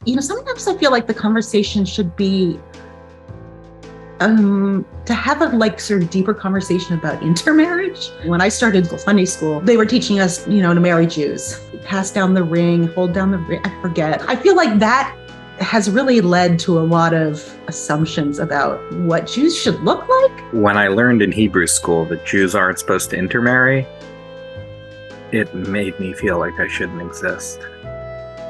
Sometimes I feel like the conversation should be to have a sort of deeper conversation about intermarriage. When I started Sunday school, they were teaching us, to marry Jews, pass down the ring, hold down the ring. I forget. I feel like that has really led to a lot of assumptions about what Jews should look like. When I learned in Hebrew school that Jews aren't supposed to intermarry, it made me feel like I shouldn't exist.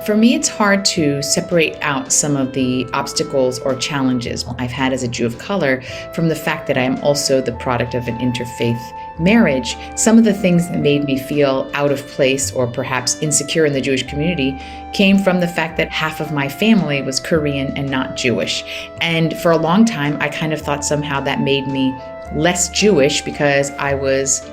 For me, it's hard to separate out some of the obstacles or challenges I've had as a Jew of color from the fact that I am also the product of an interfaith marriage. Some of the things that made me feel out of place or perhaps insecure in the Jewish community came from the fact that half of my family was Korean and not Jewish. And for a long time, I kind of thought somehow that made me less Jewish because I was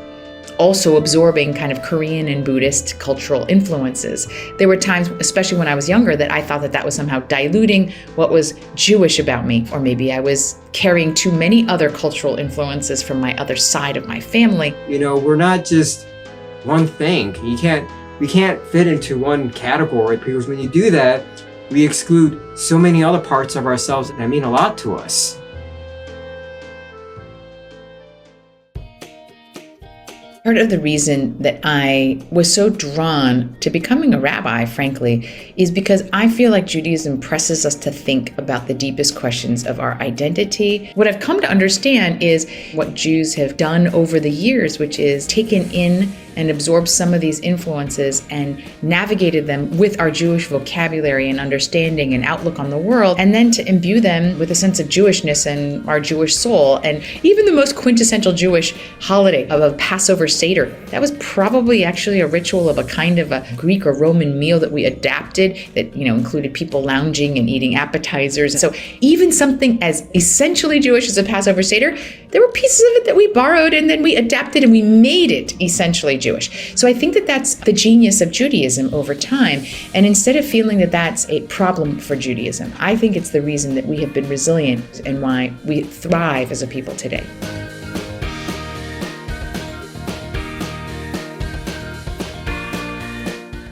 also absorbing kind of Korean and Buddhist cultural influences. There were times, especially when I was younger, that I thought that was somehow diluting what was Jewish about me, or maybe I was carrying too many other cultural influences from my other side of my family. We're not just one thing. We can't fit into one category, because when you do that, we exclude so many other parts of ourselves that mean a lot to us. Part of the reason that I was so drawn to becoming a rabbi, frankly, is because I feel like Judaism presses us to think about the deepest questions of our identity. What I've come to understand is what Jews have done over the years, which is taken in and absorbed some of these influences and navigated them with our Jewish vocabulary and understanding and outlook on the world, and then to imbue them with a sense of Jewishness and our Jewish soul. And even the most quintessential Jewish holiday of a Passover Seder, that was probably actually a ritual of a kind of a Greek or Roman meal that we adapted that, included people lounging and eating appetizers. So even something as essentially Jewish as a Passover Seder, there were pieces of it that we borrowed and then we adapted and we made it essentially Jewish. So I think that that's the genius of Judaism over time. And instead of feeling that that's a problem for Judaism, I think it's the reason that we have been resilient and why we thrive as a people today.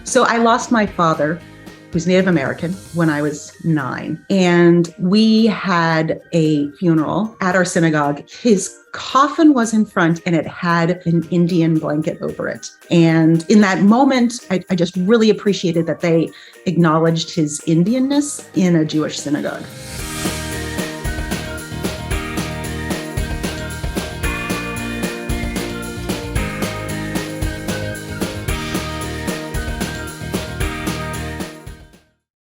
So I lost my father, who's Native American, when I was 9. And we had a funeral at our synagogue. His coffin was in front and it had an Indian blanket over it. And in that moment, I just really appreciated that they acknowledged his Indianness in a Jewish synagogue.